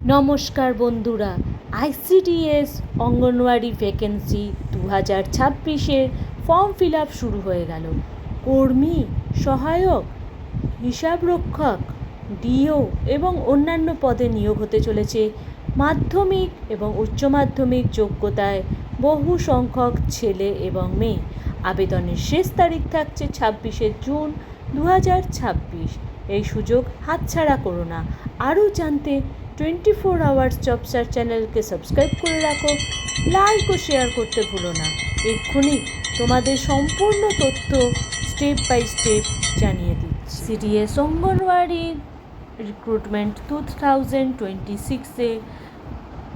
নমস্কার বন্ধুরা, ICDS anganwadi vacancy 2026-এর ফর্ম ফিল আপ শুরু হয়ে গেল। কর্মী, সহায়ক, হিসাবরক্ষক, ডিও এবং অন্যান্য পদে নিয়োগ হতে চলেছে। মাধ্যমিক এবং উচ্চ মাধ্যমিক যোগ্যতায় বহু সংখ্যক ছেলে এবং মেয়ে। আবেদনের শেষ তারিখ থাকছে 26শে জুন 2026। এই সুযোগ হাতছাড়া করো না। আরও জানতে 24 আওয়ার্স জব সার্চ চ্যানেলকে সাবস্ক্রাইব করে রাখো, লাইক ও শেয়ার করতে ভুলো না। এক্ষুনি তোমাদের সম্পূর্ণ তথ্য স্টেপ বাই স্টেপ জানিয়ে দিচ্ছি। সিডিএস অঙ্গনওয়াড়ি রিক্রুটমেন্ট 2026-এ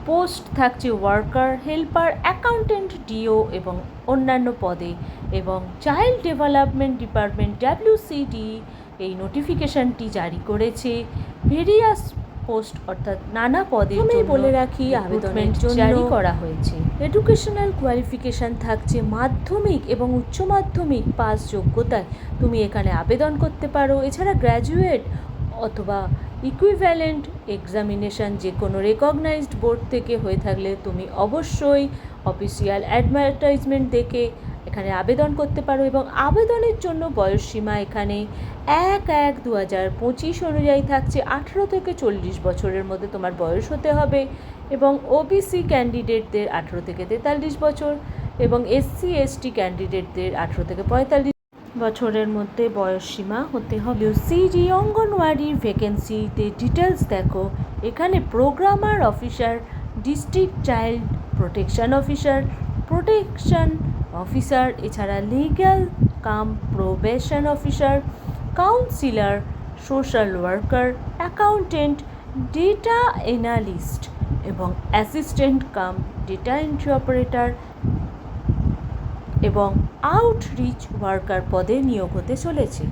পোস্ট থাকছে ওয়ার্কার, হেল্পার, অ্যাকাউন্টেন্ট, ডিও এবং অন্যান্য পদে। এবং চাইল্ড ডেভেলপমেন্ট ডিপার্টমেন্ট WCD এই নোটিফিকেশনটি জারি করেছে। ভেরিয়াস পোস্ট অর্থাৎ নানা পদে বলে রাখি আবেদনের জন্য জারি করা হয়েছে। এডুকেশনাল কোয়ালিফিকেশান থাকছে মাধ্যমিক এবং উচ্চ মাধ্যমিক পাস যোগ্যতায় তুমি এখানে আবেদন করতে পারো। এছাড়া গ্র্যাজুয়েট অথবা ইকুইভ্যালেন্ট এক্সামিনেশান যে কোনো রেকগনাইজড বোর্ড থেকে হয়ে থাকলে তুমি অবশ্যই অফিসিয়াল অ্যাডভার্টাইজমেন্ট দেখে এখানে আবেদন করতে পারো। এবং আবেদনের জন্য বয়সসীমা এখানে 1/1/2025 অনুযায়ী থাকছে 18 থেকে 40 বছরের মধ্যে তোমার বয়স হতে হবে। এবং ওবিসি ক্যান্ডিডেটদের 18 থেকে 43 বছর এবং SC ST ক্যান্ডিডেটদের 18 থেকে 45 বছরের মধ্যে বয়সসীমা হতে হবে। সিডি অঙ্গনওয়াড়ির ভ্যাকেন্সিতে ডিটেলস দেখো। এখানে programmer officer, district child protection officer, এছাড়া legal cum probation officer, counsellor, social worker, accountant, data analyst এবং assistant cum data entry operator এবং আউটরিচ ওয়ার্কার পদে নিয়োগ হতে চলেছে।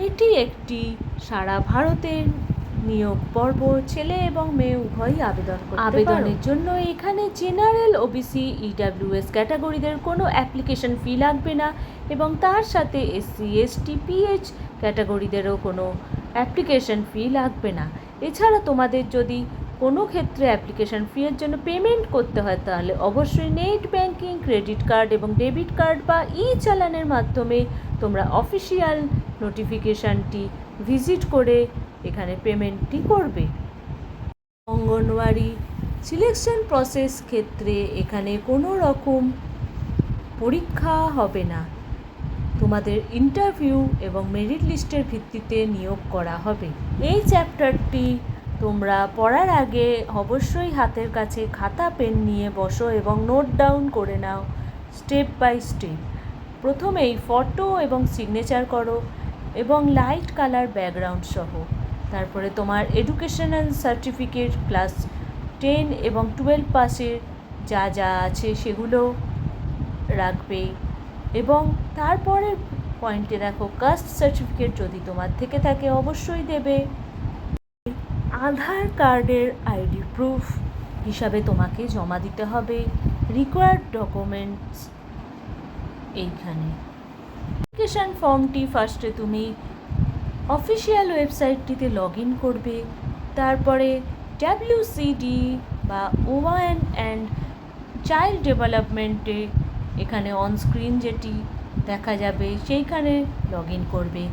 এটি একটি সারা ভারতের নিয়োগ পর্ব। ছেলে এবং মেয়ে উভয়ই আবেদন করতে পারো। আবেদনের জন্য এখানে জেনারেল, ওবিসি, EWS ক্যাটাগরিদের কোনো অ্যাপ্লিকেশন ফি লাগবে না এবং তার সাথে SC ST PH ক্যাটাগরিদেরও কোনো অ্যাপ্লিকেশন ফি লাগবে না। এছাড়া তোমাদের যদি কোনো ক্ষেত্রে অ্যাপ্লিকেশন ফিয়ের জন্য পেমেন্ট করতে হয় তাহলে অবশ্যই নেট ব্যাঙ্কিং, ক্রেডিট কার্ড এবং ডেবিট কার্ড বা চালানের মাধ্যমে তোমরা অফিসিয়াল নোটিফিকেশানটি ভিজিট করে এখানে পেমেন্টটি করবে। অঙ্গনওয়াড়ি সিলেকশন প্রসেস ক্ষেত্রে এখানে কোনো রকম পরীক্ষা হবে না। তোমাদের ইন্টারভিউ এবং মেরিট লিস্টের ভিত্তিতে নিয়োগ করা হবে। এই চ্যাপ্টারটি তোমরা পড়ার আগে অবশ্যই হাতের কাছে খাতা পেন নিয়ে বসো এবং নোট ডাউন করে নাও স্টেপ বাই স্টেপ। প্রথমেই ফটো এবং সিগনেচার করো এবং লাইট কালার ব্যাকগ্রাউন্ড সহ। তারপরে তোমার এডুকেশনাল সার্টিফিকেট ক্লাস 10 এবং 12 পাসের যা যা আছে সেগুলো রাখবে। এবং তারপরের পয়েন্টে দেখো কাস্ট সার্টিফিকেট যদি তোমার থেকে থাকে অবশ্যই দেবে। আধার কার্ডের আইডি প্রুফ হিসাবে তোমাকে জমা দিতে হবে। রিকোয়ার্ড ডকুমেন্টস এইখানে। অ্যাপ্লিকেশান ফর্মটি ফার্স্টে তুমি অফিসিয়াল ওয়েবসাইটটিতে লগ ইন করবে। তারপরে WCD বা ওম্যান অ্যান্ড চাইল্ড ডেভেলপমেন্টে এখানে অনস্ক্রিন যেটি দেখা যাবে সেইখানে লগ ইন করবে।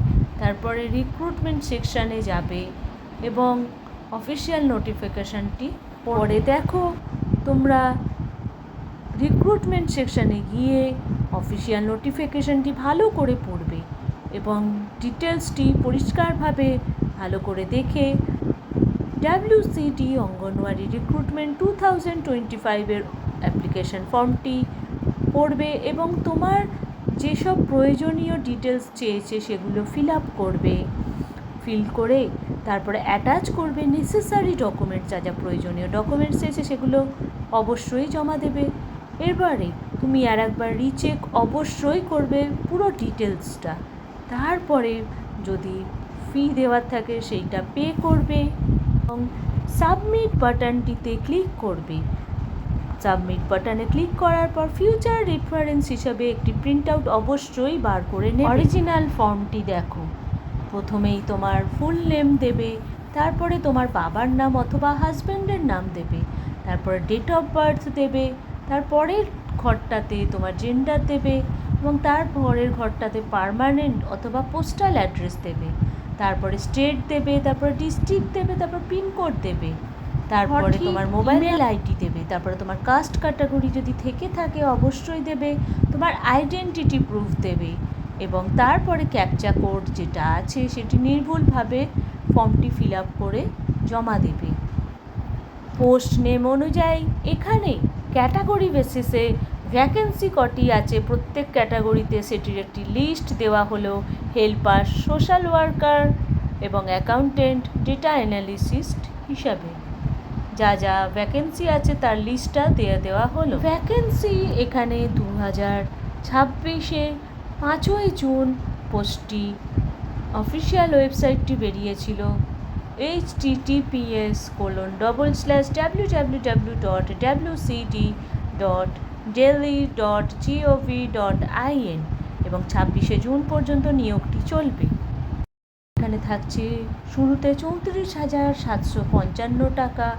তারপরে রিক্রুটমেন্ট সেকশানে যাবে এবং অফিসিয়াল নোটিফিকেশানটি পরে দেখো। তোমরা রিক্রুটমেন্ট সেকশানে গিয়ে অফিসিয়াল নোটিফিকেশানটি ভালো করে পড়বে এবং ডিটেলসটি পরিষ্কারভাবে ভালো করে দেখে WCD অঙ্গনওয়াড়ি রিক্রুটমেন্ট 2025-এর অ্যাপ্লিকেশন ফর্মটি পড়বে এবং তোমার যেসব প্রয়োজনীয় ডিটেলস চেয়েছে সেগুলো ফিল আপ করবে। ফিল করে তারপরে অ্যাটাচ করবে নেসেসারি ডকুমেন্টস, যা যা প্রয়োজনীয় ডকুমেন্টস চেয়েছে সেগুলো অবশ্যই জমা দেবে। এবারে তুমি আর একবার রিচেক অবশ্যই করবে পুরো ডিটেলসটা। তারপরে যদি ফি দেওয়ার থাকে সেইটা পে করবে এবং সাবমিট বাটনটিতে ক্লিক করবে। সাবমিট বাটনে ক্লিক করার পর ফিউচার রেফারেন্স হিসাবে একটি প্রিন্ট আউট অবশ্যই বার করে নেবে। অরিজিনাল ফর্মটি দেখো। প্রথমেই তোমার ফুল নেম দেবে, তারপরে তোমার বাবার নাম অথবা হাজব্যান্ডের নাম দেবে, তারপরে ডেট অফ বার্থ দেবে, তারপরের ঘরটাতে তোমার জেন্ডার দেবে এবং তারপরের ঘরটাতে পার্মানেন্ট অথবা পোস্টাল অ্যাড্রেস দেবে, তারপরে স্টেট দেবে, তারপরে ডিস্ট্রিক্ট দেবে, তারপর পিনকোড দেবে, তারপরে তোমার মোবাইল আইডি দেবে, তারপরে তোমার কাস্ট ক্যাটাগরি যদি থেকে থাকে অবশ্যই দেবে, তোমার আইডেন্টিটি প্রুফ দেবে এবং তারপরে ক্যাপচা কোড যেটা আছে সেটি নির্ভুলভাবে ফর্মটি ফিল আপ করে জমা দেবে। পোস্ট নেম অনুযায়ী এখানে ক্যাটাগরি বেসিসে ভ্যাকেন্সি কটি আছে প্রত্যেক ক্যাটাগরিতে সেটির একটি লিস্ট দেওয়া হলো হেল্পার, সোশ্যাল ওয়ার্কার এবং অ্যাকাউন্টেন্ট, ডেটা অ্যানালিস্ট হিসাবে। যা যা ভ্যাকেন্সি আছে তার লিস্টটা দেওয়া হলো। ভ্যাকেন্সি এখানে 2026-এ 5ই জুন পোস্টটি অফিসিয়াল ওয়েবসাইটটি বেরিয়েছিল https://www.wcd.delhi.gov.in এবং 26শে জুন পর্যন্ত নিয়োগটি চলবে। এখানে থাকছে শুরুতে 34,755 টাকা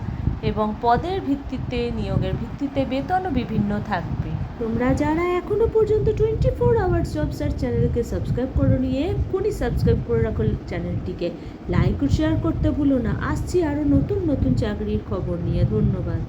এবং পদের ভিত্তিতে নিয়োগের ভিত্তিতে বেতনও বিভিন্ন থাকবে। তোমরা যারা এখনো পর্যন্ত 24 আওয়ার্স জব সার্চ চ্যানেলকে সাবস্ক্রাইব করোনি, এক্ষুনি সাবস্ক্রাইব করে রাখো চ্যানেলটিকে, লাইক ও শেয়ার করতে ভুলো না। আসছি আরও নতুন নতুন চাকরির খবর নিয়ে। ধন্যবাদ।